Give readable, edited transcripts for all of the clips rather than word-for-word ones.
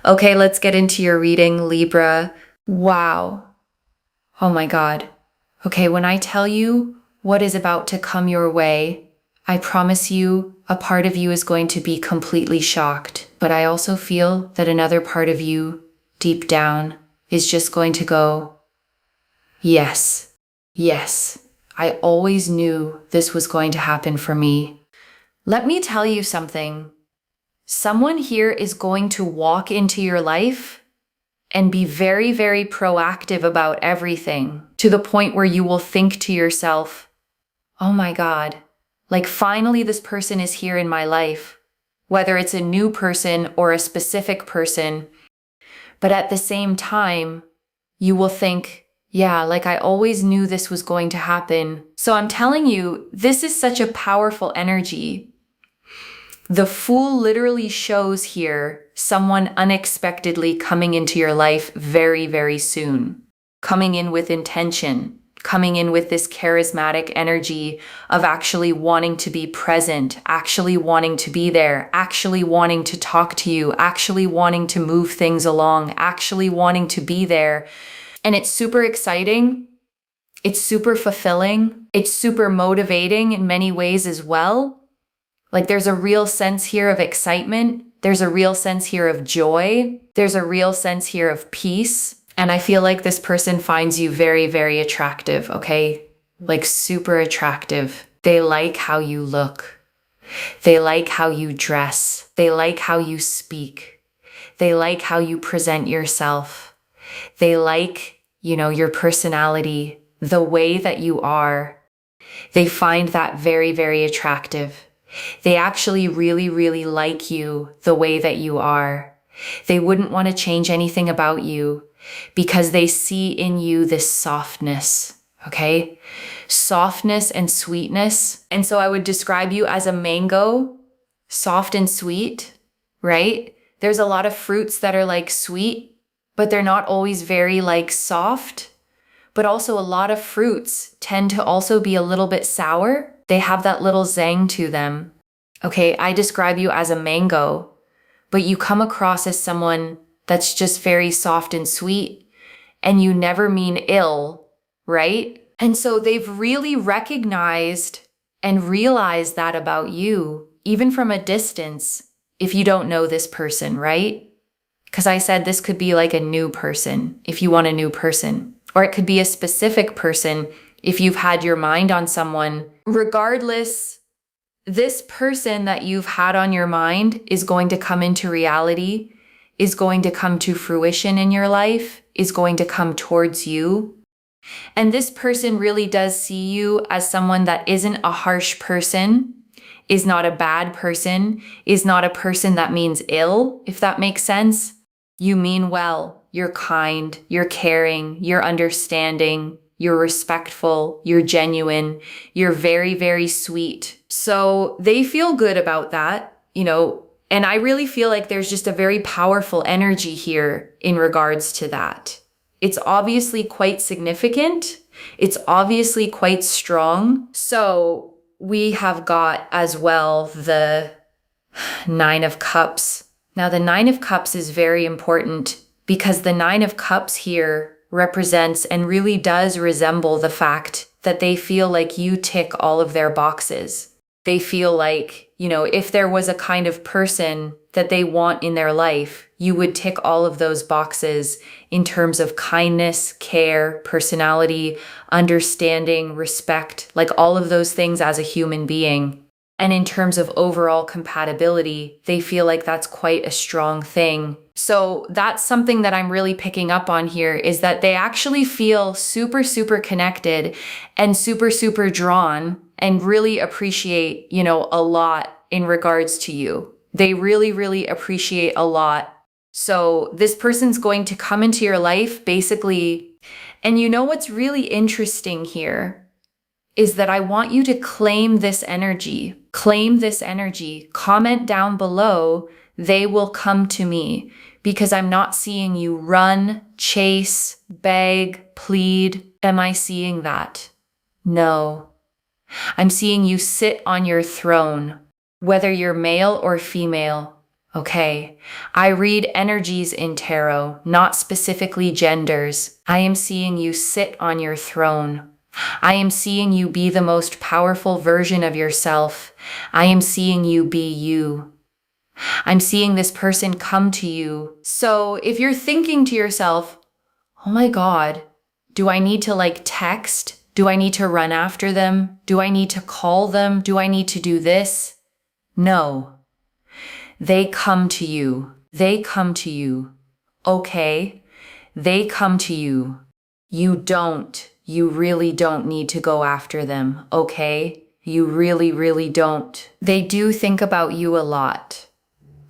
Okay, let's get into your reading, Libra. Wow. Oh my God. Okay, when I tell you what is about to come your way, I promise you a part of you is going to be completely shocked. But I also feel that another part of you, deep down, is just going to go, yes, yes. I always knew this was going to happen for me. Let me tell you something. Someone here is going to walk into your life and be very, very proactive about everything to the point where you will think to yourself, oh my God, like finally this person is here in my life, whether it's a new person or a specific person. But at the same time, you will think, yeah, like I always knew this was going to happen. So I'm telling you, this is such a powerful energy. The Fool literally shows here someone unexpectedly coming into your life very, very soon, coming in with intention, coming in with this charismatic energy of actually wanting to be present, actually wanting to be there, actually wanting to talk to you, actually wanting to move things along, actually wanting to be there. And it's super exciting. It's super fulfilling. It's super motivating in many ways as well. Like there's a real sense here of excitement. There's a real sense here of joy. There's a real sense here of peace. And I feel like this person finds you very, very attractive, okay? Like super attractive. They like how you look. They like how you dress. They like how you speak. They like how you present yourself. They like, your personality, the way that you are. They find that very, very attractive. They actually really, really like you the way that you are. They wouldn't want to change anything about you because they see in you this softness, okay? Softness and sweetness. And so I would describe you as a mango, soft and sweet, right? There's a lot of fruits that are like sweet, but they're not always very like soft. But also a lot of fruits tend to also be a little bit sour. They have that little zang to them. Okay, I describe you as a mango, but you come across as someone that's just very soft and sweet, and you never mean ill, right? And so they've really recognized and realized that about you, even from a distance, if you don't know this person, right? Because I said this could be like a new person, if you want a new person. Or it could be a specific person if you've had your mind on someone. Regardless, this person that you've had on your mind is going to come into reality, is going to come to fruition in your life, is going to come towards you. And this person really does see you as someone that isn't a harsh person, is not a bad person, is not a person that means ill, if that makes sense. You mean well. You're kind, you're caring, you're understanding, you're respectful, you're genuine, you're very, very sweet. So they feel good about that, and I really feel like there's just a very powerful energy here in regards to that. It's obviously quite significant. It's obviously quite strong. So we have got as well the Nine of Cups. Now the Nine of Cups is very important because the Nine of Cups here represents and really does resemble the fact that they feel like you tick all of their boxes. They feel like, if there was a kind of person that they want in their life, you would tick all of those boxes in terms of kindness, care, personality, understanding, respect, like all of those things as a human being. And in terms of overall compatibility, they feel like that's quite a strong thing. So that's something that I'm really picking up on here is that they actually feel super, super connected and super, super drawn and really appreciate, a lot in regards to you. They really, really appreciate a lot. So this person's going to come into your life basically. And what's really interesting here is that I want you to claim this energy. Claim this energy. Comment down below, they will come to me, because I'm not seeing you run, chase, beg, plead. Am I seeing that? No. I'm seeing you sit on your throne, whether you're male or female. Okay, I read energies in tarot, not specifically genders. I am seeing you sit on your throne. I am seeing you be the most powerful version of yourself. I am seeing you be you. I'm seeing this person come to you. So if you're thinking to yourself, oh my God, do I need to text? Do I need to run after them? Do I need to call them? Do I need to do this? No. They come to you. They come to you. Okay? They come to you. You really don't need to go after them, okay? You really, really don't. They do think about you a lot.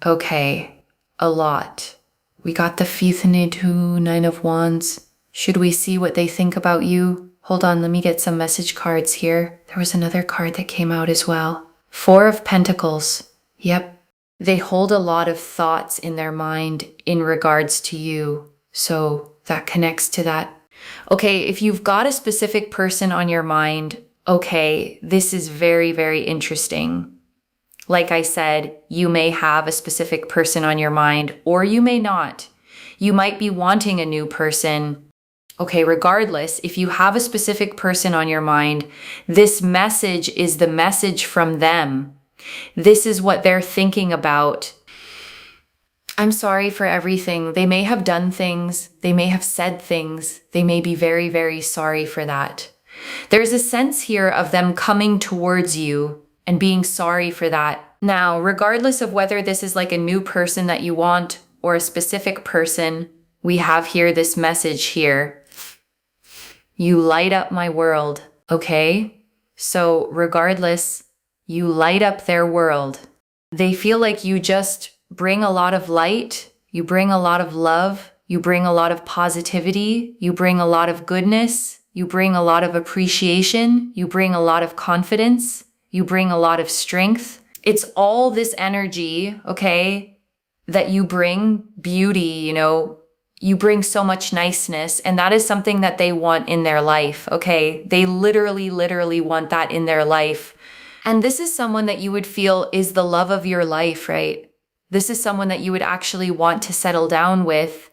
Okay, a lot. We got the Fifth-Two, Nine of Wands. Should we see what they think about you? Hold on, let me get some message cards here. There was another card that came out as well. Four of Pentacles. Yep. They hold a lot of thoughts in their mind in regards to you. So that connects to that. Okay, if you've got a specific person on your mind, okay, this is very, very interesting. Like I said, you may have a specific person on your mind, or you may not. You might be wanting a new person. Okay, regardless, if you have a specific person on your mind, this message is the message from them. This is what they're thinking about. I'm sorry for everything. They may have done things. They may have said things. They may be very, very sorry for that. There's a sense here of them coming towards you and being sorry for that. Now, regardless of whether this is like a new person that you want or a specific person, we have here this message here. You light up my world, okay? So regardless, you light up their world. They feel like you just bring a lot of light, you bring a lot of love, you bring a lot of positivity, you bring a lot of goodness, you bring a lot of appreciation, you bring a lot of confidence, you bring a lot of strength. It's all this energy, okay, that you bring, beauty, you bring so much niceness, and that is something that they want in their life, okay? They literally, literally want that in their life. And this is someone that you would feel is the love of your life, right? This is someone that you would actually want to settle down with.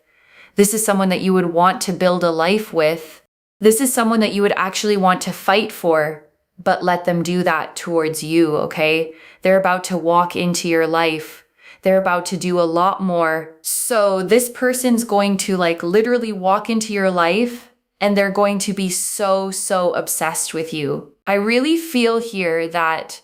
This is someone that you would want to build a life with. This is someone that you would actually want to fight for, but let them do that towards you, okay? They're about to walk into your life. They're about to do a lot more. So this person's going to literally walk into your life, and they're going to be so, so obsessed with you. I really feel here that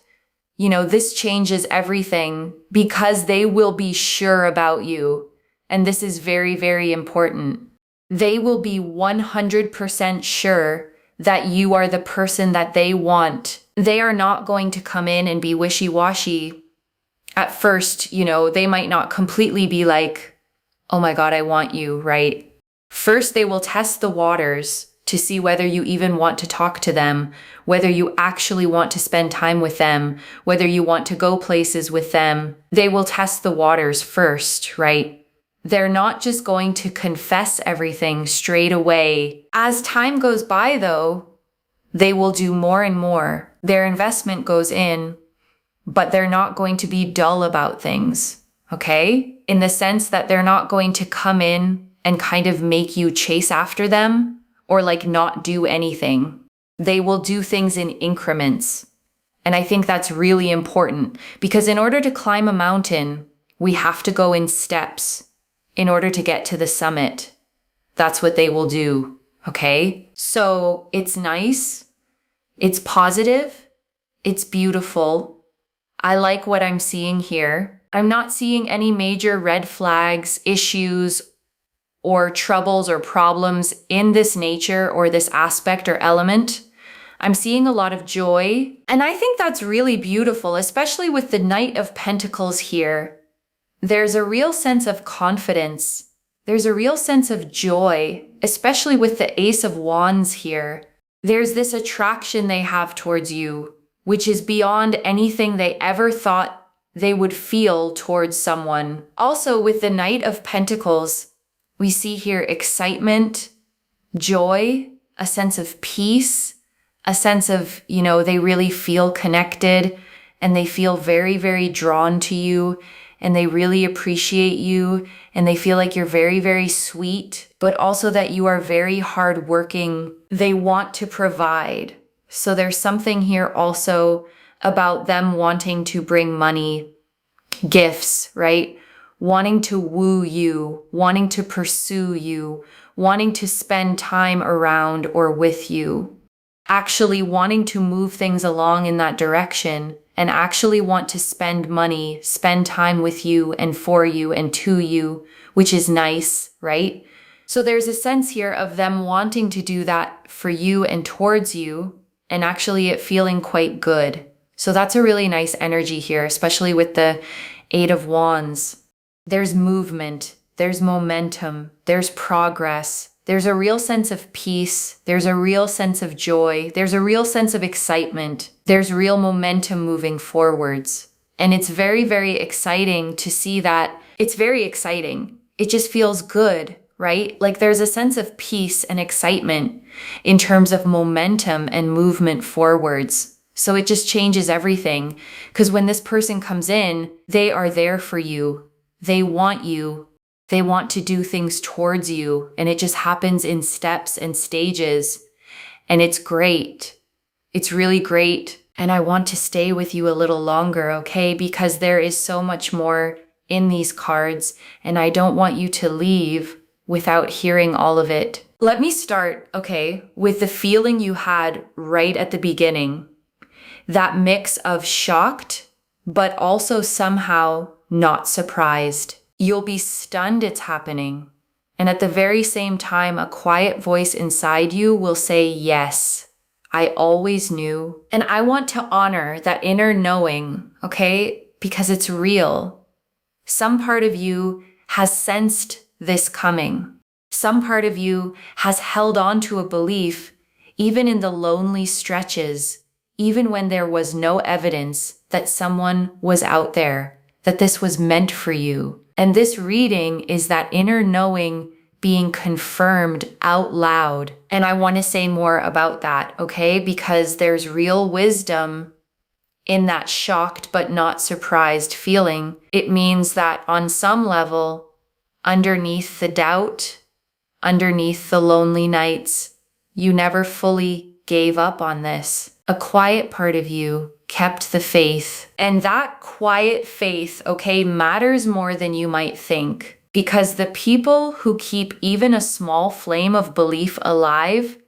this changes everything because they will be sure about you. And this is very, very important. They will be 100% sure that you are the person that they want. They are not going to come in and be wishy-washy. At first, they might not completely be like, oh my God, I want you, right? First, they will test the waters to see whether you even want to talk to them, whether you actually want to spend time with them, whether you want to go places with them. They will test the waters first, right? They're not just going to confess everything straight away. As time goes by, though, they will do more and more. Their investment goes in, but they're not going to be dull about things, okay? In the sense that they're not going to come in and kind of make you chase after them or not do anything. They will do things in increments. And I think that's really important because in order to climb a mountain, we have to go in steps in order to get to the summit. That's what they will do, okay? So it's nice, it's positive, it's beautiful. I like what I'm seeing here. I'm not seeing any major red flags, issues, or troubles or problems in this nature or this aspect or element. I'm seeing a lot of joy. And I think that's really beautiful, especially with the Knight of Pentacles here. There's a real sense of confidence. There's a real sense of joy, especially with the Ace of Wands here. There's this attraction they have towards you, which is beyond anything they ever thought they would feel towards someone. Also, with the Knight of Pentacles, we see here excitement, joy, a sense of peace, a sense of, they really feel connected and they feel very, very drawn to you and they really appreciate you, and they feel like you're very, very sweet, but also that you are very hardworking. They want to provide. So there's something here also about them wanting to bring money, gifts, right? Wanting to woo you, wanting to pursue you, wanting to spend time around or with you, actually wanting to move things along in that direction, and actually want to spend money, spend time with you and for you and to you, which is nice, right? So there's a sense here of them wanting to do that for you and towards you, and actually it feeling quite good. So that's a really nice energy here, especially with the Eight of Wands. There's movement, there's momentum, there's progress, there's a real sense of peace, there's a real sense of joy, there's a real sense of excitement, there's real momentum moving forwards. And it's very, very exciting to see that. It's very exciting. It just feels good, right? Like there's a sense of peace and excitement in terms of momentum and movement forwards. So it just changes everything, because when this person comes in, they are there for you. They want you. They want to do things towards you, and it just happens in steps and stages. And it's great. It's really great. And I want to stay with you a little longer, okay? Because there is so much more in these cards, and I don't want you to leave without hearing all of it. Let me start, okay, with the feeling you had right at the beginning. That mix of shocked, but also somehow not surprised. You'll be stunned it's happening. And at the very same time, a quiet voice inside you will say, yes, I always knew. And I want to honor that inner knowing, okay? Because it's real. Some part of you has sensed this coming. Some part of you has held on to a belief, even in the lonely stretches, even when there was no evidence that someone was out there, that this was meant for you. And this reading is that inner knowing being confirmed out loud. And I want to say more about that, okay? Because there's real wisdom in that shocked but not surprised feeling. It means that on some level, underneath the doubt, underneath the lonely nights, you never fully gave up on this. A quiet part of you kept the faith. And that quiet faith, okay, matters more than you might think. Because the people who keep even a small flame of belief alive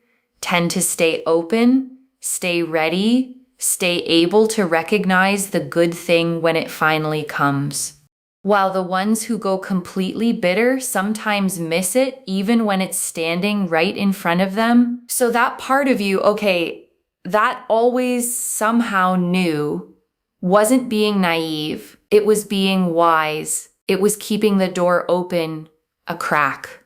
tend to stay open, stay ready, stay able to recognize the good thing when it finally comes. While the ones who go completely bitter sometimes miss it even when it's standing right in front of them. So that part of you, okay, that always somehow knew, wasn't being naive. It was being wise. It was keeping the door open a crack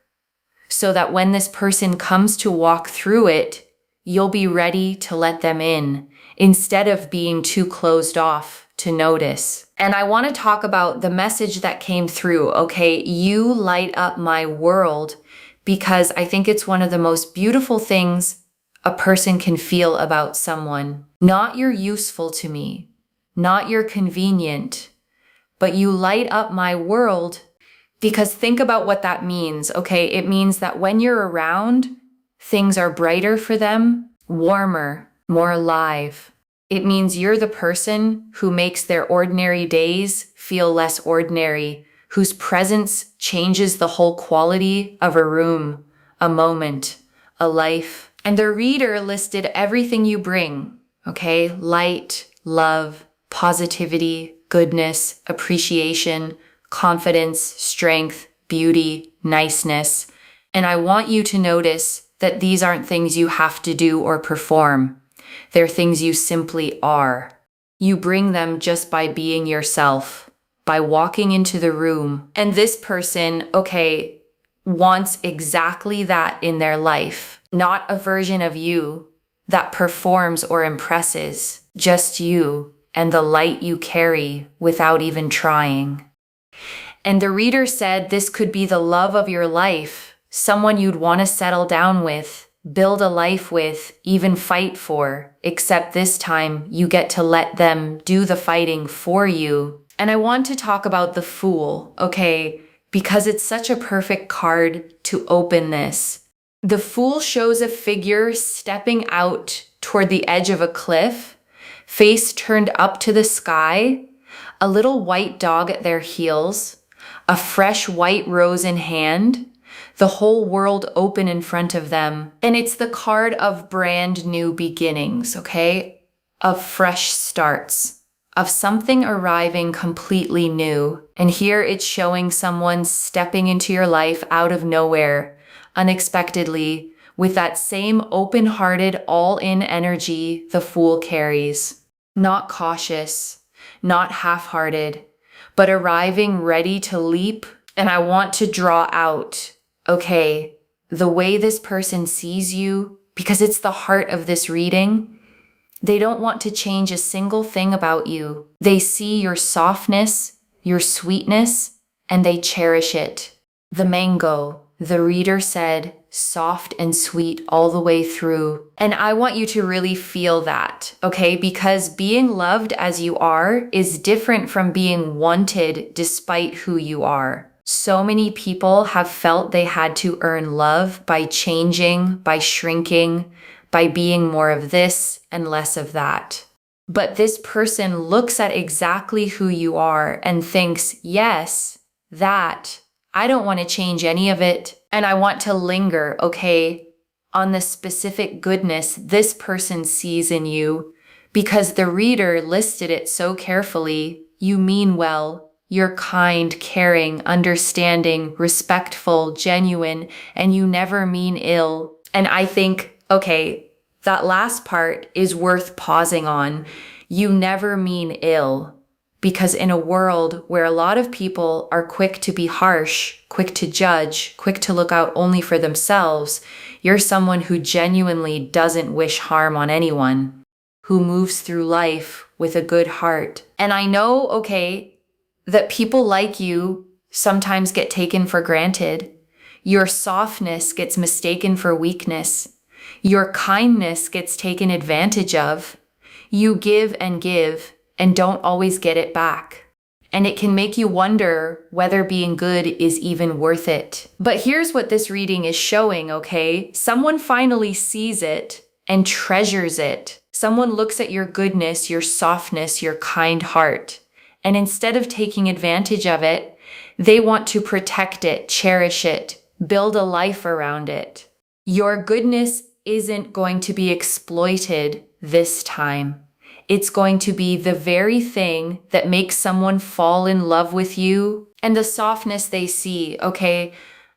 so that when this person comes to walk through it, you'll be ready to let them in instead of being too closed off to notice. And I want to talk about the message that came through, okay? You light up my world, because I think it's one of the most beautiful things a person can feel about someone. Not you're useful to me, not you're convenient, but you light up my world. Because think about what that means, okay? It means that when you're around, things are brighter for them, warmer, more alive. It means you're the person who makes their ordinary days feel less ordinary, whose presence changes the whole quality of a room, a moment, a life. And the reader listed everything you bring, okay? Light, love, positivity, goodness, appreciation, confidence, strength, beauty, niceness. And I want you to notice that these aren't things you have to do or perform. They're things you simply are. You bring them just by being yourself, by walking into the room. And this person, okay, wants exactly that in their life. Not a version of you that performs or impresses, just you and the light you carry without even trying. And the reader said this could be the love of your life, someone you'd want to settle down with, build a life with, even fight for, except this time you get to let them do the fighting for you. And I want to talk about the Fool, okay? Because it's such a perfect card to open this. The Fool shows a figure stepping out toward the edge of a cliff, face turned up to the sky, a little white dog at their heels, a fresh white rose in hand, the whole world open in front of them. And it's the card of brand new beginnings, okay? Of fresh starts, of something arriving completely new. And here it's showing someone stepping into your life out of nowhere, unexpectedly, with that same open-hearted, all-in energy the Fool carries. Not cautious, not half-hearted, but arriving ready to leap. And I want to draw out, okay, the way this person sees you, because it's the heart of this reading. They don't want to change a single thing about you. They see your softness, your sweetness, and they cherish it. The mango, the reader said, soft and sweet all the way through. And I want you to really feel that, okay? Because being loved as you are is different from being wanted despite who you are. So many people have felt they had to earn love by changing, by shrinking, by being more of this and less of that. But this person looks at exactly who you are and thinks, yes, that, I don't want to change any of it. And I want to linger, okay, on the specific goodness this person sees in you, because the reader listed it so carefully. You mean well, you're kind, caring, understanding, respectful, genuine, and you never mean ill. And I think, okay, that last part is worth pausing on. You never mean ill. Because in a world where a lot of people are quick to be harsh, quick to judge, quick to look out only for themselves, you're someone who genuinely doesn't wish harm on anyone, who moves through life with a good heart. And I know, okay, that people like you sometimes get taken for granted. Your softness gets mistaken for weakness. Your kindness gets taken advantage of. You give and don't always get it back. And it can make you wonder whether being good is even worth it. But here's what this reading is showing, okay? Someone finally sees it and treasures it. Someone looks at your goodness, your softness, your kind heart. And instead of taking advantage of it, they want to protect it, cherish it, build a life around it. Your goodness isn't going to be exploited this time. It's going to be the very thing that makes someone fall in love with you. And the softness they see, okay,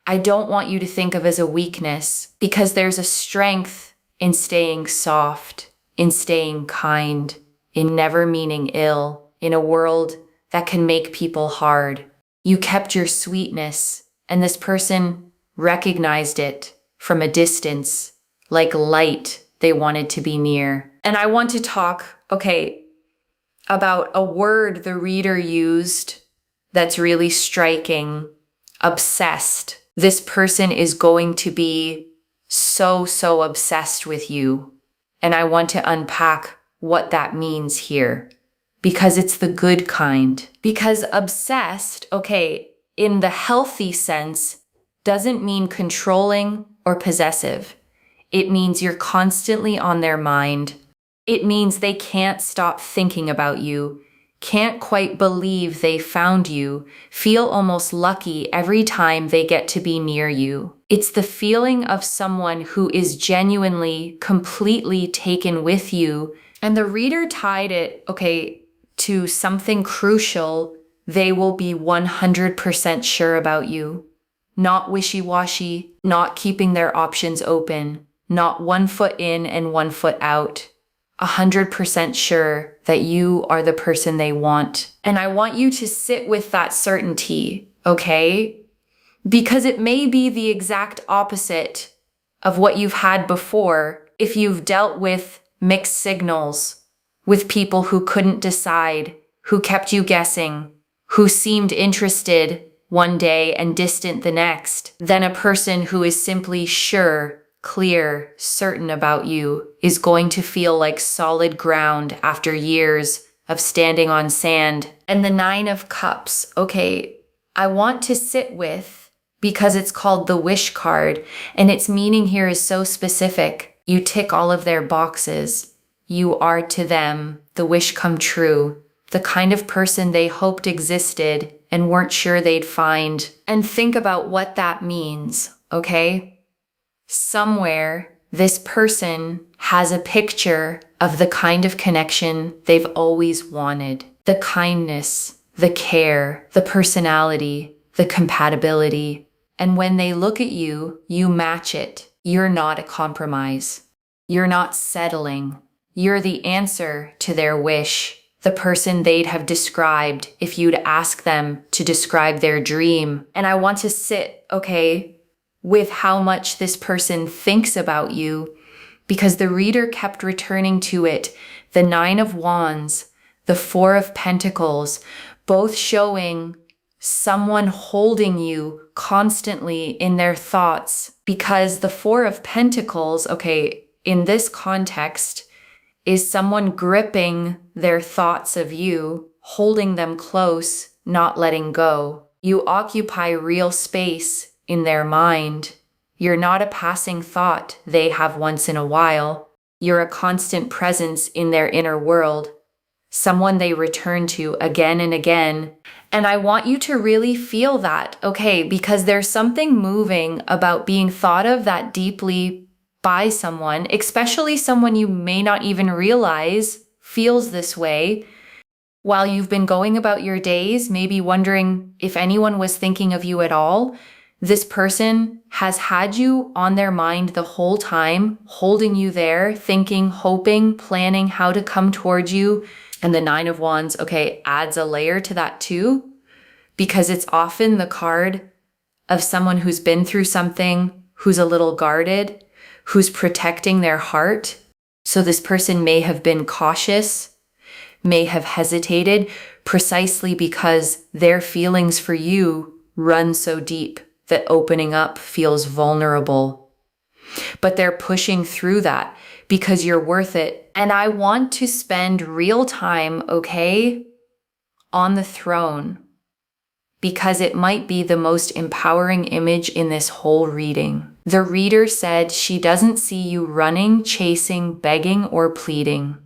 I don't want you to think of as a weakness, because there's a strength in staying soft, in staying kind, in never meaning ill, in a world that can make people hard. You kept your sweetness, and this person recognized it from a distance, like light they wanted to be near. And I want to talk, okay, about a word the reader used that's really striking, obsessed. This person is going to be so obsessed with you. And I want to unpack what that means here, because it's the good kind. Because obsessed, okay, in the healthy sense, doesn't mean controlling or possessive. It means you're constantly on their mind. It means they can't stop thinking about you, can't quite believe they found you, feel almost lucky every time they get to be near you. It's the feeling of someone who is genuinely, completely taken with you. And the reader tied it, okay, to something crucial. They will be 100% sure about you. Not wishy-washy, not keeping their options open, not 1 foot in and 1 foot out. 100% sure that you are the person they want. And I want you to sit with that certainty, okay? Because it may be the exact opposite of what you've had before if you've dealt with mixed signals, with people who couldn't decide, who kept you guessing, who seemed interested one day and distant the next, than a person who is simply sure, clear, certain about you is going to feel like solid ground after years of standing on sand. And the Nine of Cups, okay, I want to sit with, because it's called the Wish card, and its meaning here is so specific. You tick all of their boxes. You are to them the wish come true, the kind of person they hoped existed and weren't sure they'd find. And think about what that means, okay? Somewhere, this person has a picture of the kind of connection they've always wanted. The kindness, the care, the personality, the compatibility. And when they look at you, you match it. You're not a compromise. You're not settling. You're the answer to their wish. The person they'd have described if you'd ask them to describe their dream. And I want to sit, okay, with how much this person thinks about you, because the reader kept returning to it. The Nine of Wands, the Four of Pentacles, both showing someone holding you constantly in their thoughts, because the Four of Pentacles, okay, in this context, is someone gripping their thoughts of you, holding them close, not letting go. You occupy real space in their mind. You're not a passing thought they have once in a while. You're a constant presence in their inner world, someone they return to again and again. And I want you to really feel that, okay, because there's something moving about being thought of that deeply by someone, especially someone you may not even realize feels this way, while you've been going about your days, maybe wondering if anyone was thinking of you at all. This person has had you on their mind the whole time, holding you there, thinking, hoping, planning how to come towards you. And the Nine of Wands, okay, adds a layer to that too, because it's often the card of someone who's been through something, who's a little guarded, who's protecting their heart. So this person may have been cautious, may have hesitated, precisely because their feelings for you run so deep that opening up feels vulnerable. But they're pushing through that because you're worth it. And I want to spend real time, okay, on the throne, because it might be the most empowering image in this whole reading. The reader said she doesn't see you running, chasing, begging, or pleading.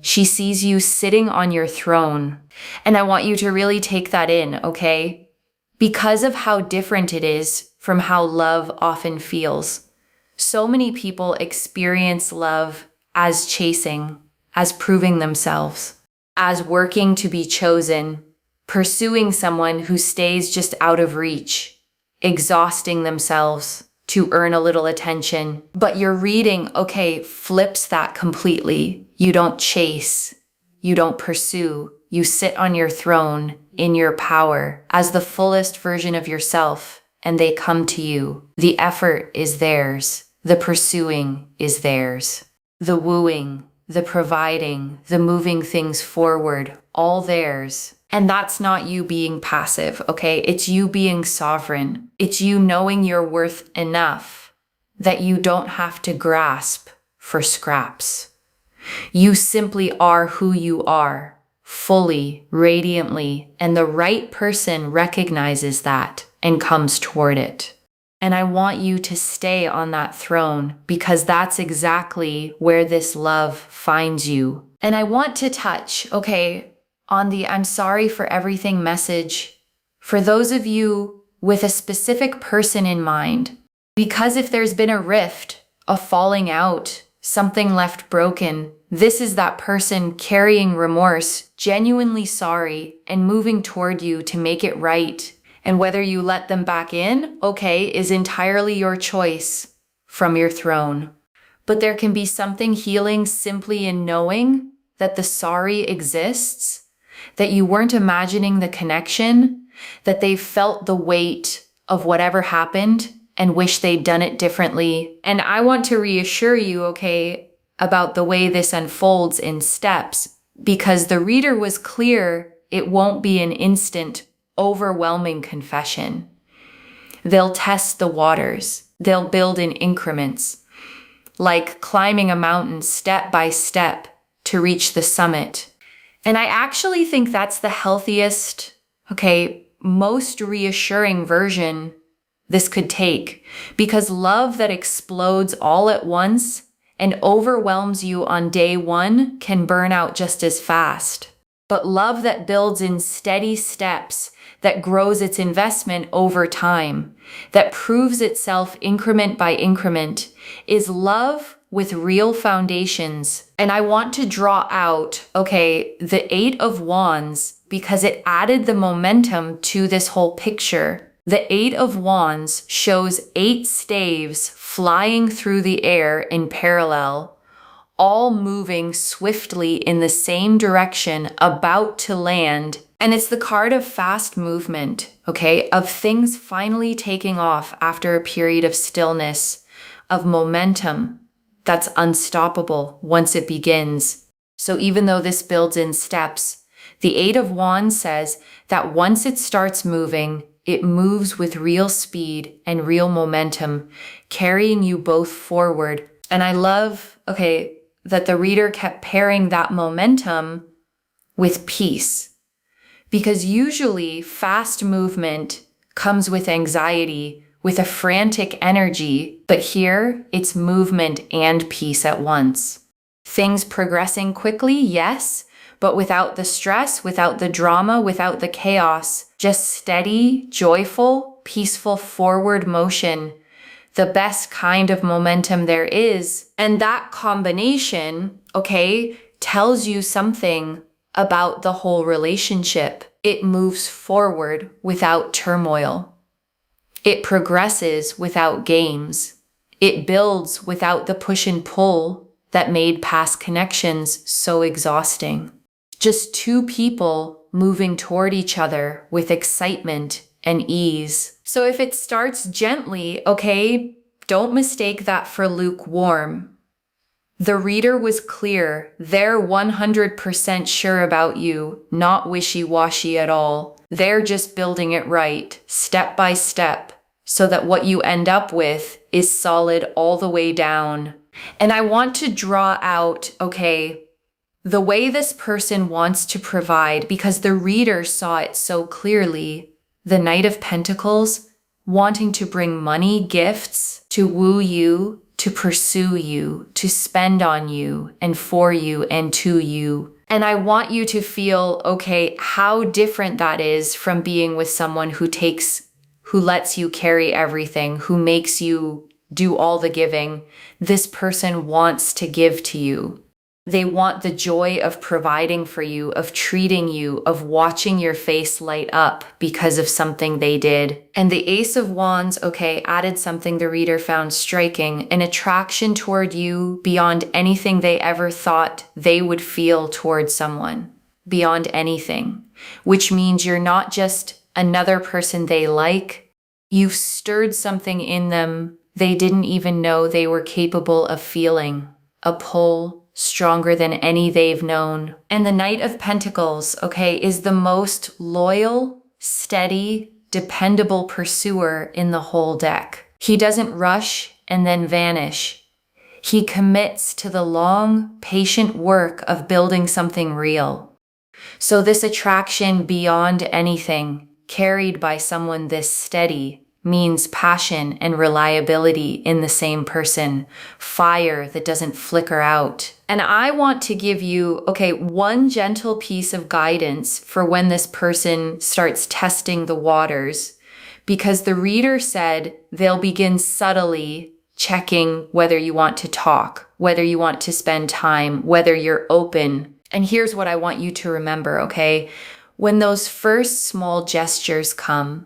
She sees you sitting on your throne. And I want you to really take that in, okay? Because of how different it is from how love often feels. So many people experience love as chasing, as proving themselves, as working to be chosen, pursuing someone who stays just out of reach, exhausting themselves to earn a little attention. But your reading, okay, flips that completely. You don't chase, you don't pursue, you sit on your throne in your power as the fullest version of yourself, and they come to you. The effort is theirs, the pursuing is theirs, the wooing, the providing, the moving things forward, all theirs. And that's not you being passive, okay? It's you being sovereign. It's you knowing you're worth enough that you don't have to grasp for scraps. You simply are who you are, fully, radiantly, and the right person recognizes that and comes toward it. And I want you to stay on that throne, because that's exactly where this love finds you. And I want to touch, okay, on the I'm sorry for everything message for those of you with a specific person in mind. Because if there's been a rift, a falling out, something left broken, this is that person carrying remorse, genuinely sorry, and moving toward you to make it right. And whether you let them back in, okay, is entirely your choice from your throne. But there can be something healing simply in knowing that the sorry exists, that you weren't imagining the connection, that they've felt the weight of whatever happened and wish they'd done it differently. And I want to reassure you, okay, about the way this unfolds in steps, because the reader was clear it won't be an instant, overwhelming confession. They'll test the waters. They'll build in increments, like climbing a mountain step by step to reach the summit. And I actually think that's the healthiest, most reassuring version this could take, because love that explodes all at once and overwhelms you on day one can burn out just as fast. But love that builds in steady steps, that grows its investment over time, that proves itself increment by increment, is love with real foundations. And I want to draw out, the 8 of Wands because it added the momentum to this whole picture. The 8 of Wands shows 8 staves flying through the air in parallel, all moving swiftly in the same direction, about to land. And it's the card of fast movement, of things finally taking off after a period of stillness, of momentum that's unstoppable once it begins. So even though this builds in steps, the 8 of Wands says that once it starts moving, it moves with real speed and real momentum, carrying you both forward. And I love, that the reader kept pairing that momentum with peace. Because usually fast movement comes with anxiety, with a frantic energy, but here it's movement and peace at once. Things progressing quickly, yes, but without the stress, without the drama, without the chaos, just steady, joyful, peaceful forward motion, the best kind of momentum there is. And that combination, tells you something about the whole relationship. It moves forward without turmoil. It progresses without games. It builds without the push and pull that made past connections so exhausting. Just 2 people moving toward each other with excitement and ease. So if it starts gently, don't mistake that for lukewarm. The reader was clear. They're 100% sure about you, not wishy-washy at all. They're just building it right, step by step, so that what you end up with is solid all the way down. And I want to draw out, the way this person wants to provide, because the reader saw it so clearly. The Knight of Pentacles wanting to bring money, gifts, to woo you, to pursue you, to spend on you and for you and to you. And I want you to feel, how different that is from being with someone who lets you carry everything, who makes you do all the giving. This person wants to give to you. They want the joy of providing for you, of treating you, of watching your face light up because of something they did. And the Ace of Wands, added something the reader found striking, an attraction toward you beyond anything they ever thought they would feel toward someone, beyond anything, which means you're not just another person they like. You've stirred something in them they didn't even know they were capable of feeling, a pull stronger than any they've known. And the Knight of Pentacles, is the most loyal, steady, dependable pursuer in the whole deck. He doesn't rush and then vanish. He commits to the long, patient work of building something real. So this attraction beyond anything, carried by someone this steady, means passion and reliability in the same person, fire that doesn't flicker out. And I want to give you, one gentle piece of guidance for when this person starts testing the waters, because the reader said they'll begin subtly checking whether you want to talk, whether you want to spend time, whether you're open. And here's what I want you to remember, When those first small gestures come,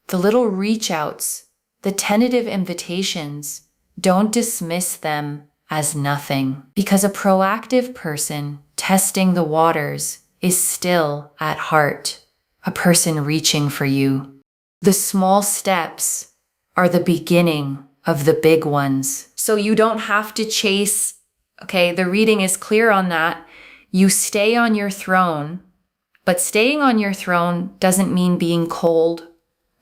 the little reach outs, the tentative invitations, don't dismiss them as nothing, because a proactive person testing the waters is still at heart a person reaching for you. The small steps are the beginning of the big ones. So you don't have to chase, the reading is clear on that. You stay on your throne, but staying on your throne doesn't mean being cold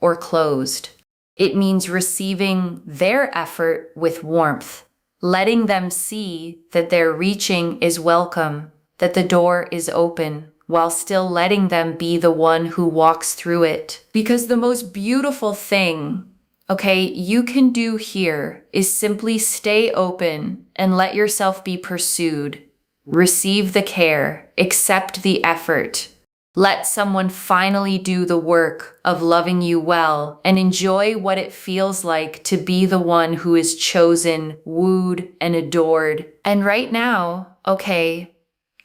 or closed. It means receiving their effort with warmth, letting them see that their reaching is welcome, that the door is open, while still letting them be the one who walks through it. Because the most beautiful thing, okay, you can do here is simply stay open and let yourself be pursued. Receive the care, accept the effort. Let someone finally do the work of loving you well and enjoy what it feels like to be the one who is chosen, wooed, and adored. And right now, okay,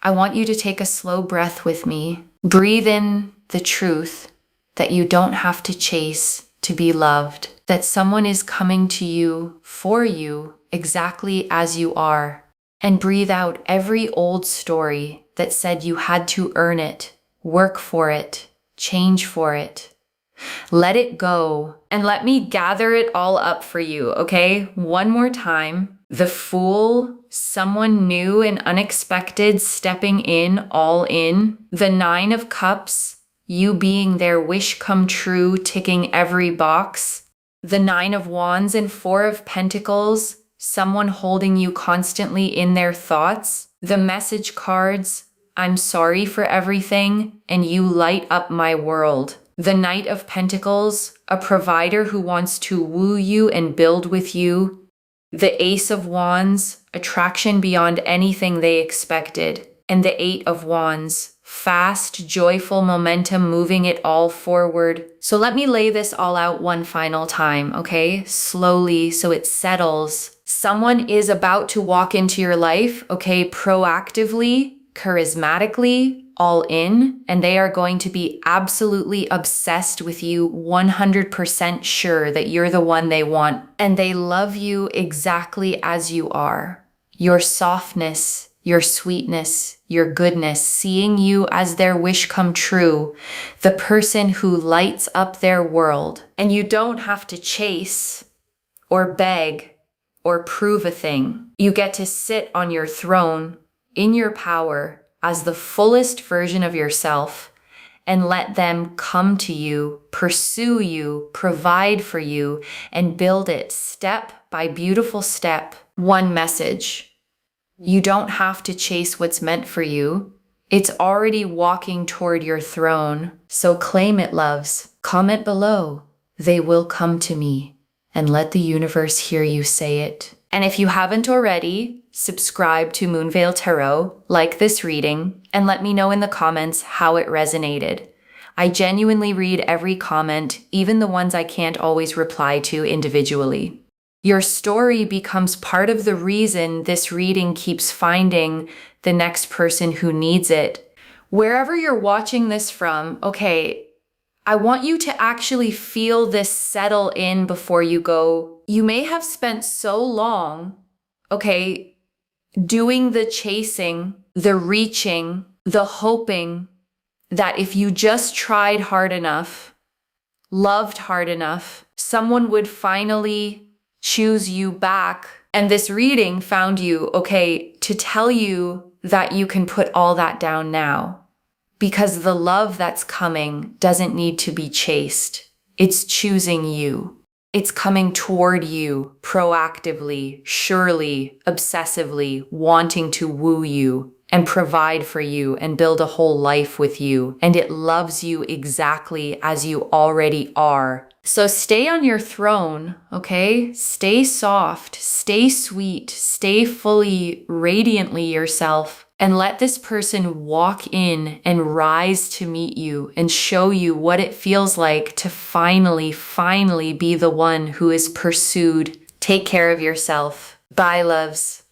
I want you to take a slow breath with me. Breathe in the truth that you don't have to chase to be loved, that someone is coming to you for you exactly as you are. And breathe out every old story that said you had to earn it, work for it, change for it. Let it go and let me gather it all up for you, okay? One more time. The Fool, someone new and unexpected stepping in, all in. The Nine of Cups, you being their wish come true, ticking every box. The Nine of Wands and Four of Pentacles, someone holding you constantly in their thoughts. The message cards, I'm sorry for everything, and you light up my world. The Knight of Pentacles, a provider who wants to woo you and build with you. The Ace of Wands, attraction beyond anything they expected. And the Eight of Wands, fast, joyful momentum moving it all forward. So let me lay this all out one final time, okay? Slowly, so it settles. Someone is about to walk into your life, okay, proactively, charismatically, all in, and they are going to be absolutely obsessed with you, 100% sure that you're the one they want. And they love you exactly as you are. Your softness, your sweetness, your goodness, seeing you as their wish come true, the person who lights up their world. And you don't have to chase or beg or prove a thing. You get to sit on your throne in your power as the fullest version of yourself and let them come to you, pursue you, provide for you, and build it step by beautiful step. One message. You don't have to chase what's meant for you. It's already walking toward your throne. So claim it, loves. Comment below. They will come to me. And let the universe hear you say it. And if you haven't already, subscribe to Moonveil Tarot, like this reading, and let me know in the comments how it resonated. I genuinely read every comment, even the ones I can't always reply to individually. Your story becomes part of the reason this reading keeps finding the next person who needs it. Wherever you're watching this from, okay, I want you to actually feel this settle in before you go. You may have spent so long, okay, doing the chasing, the reaching, the hoping that if you just tried hard enough, loved hard enough, someone would finally choose you back. And this reading found you, okay, to tell you that you can put all that down now. Because the love that's coming doesn't need to be chased. It's choosing you. It's coming toward you proactively, surely, obsessively, wanting to woo you and provide for you and build a whole life with you. And it loves you exactly as you already are. So stay on your throne, okay? Stay soft, stay sweet, stay fully, radiantly yourself. And let this person walk in and rise to meet you and show you what it feels like to finally be the one who is pursued. Take care of yourself. Bye, loves.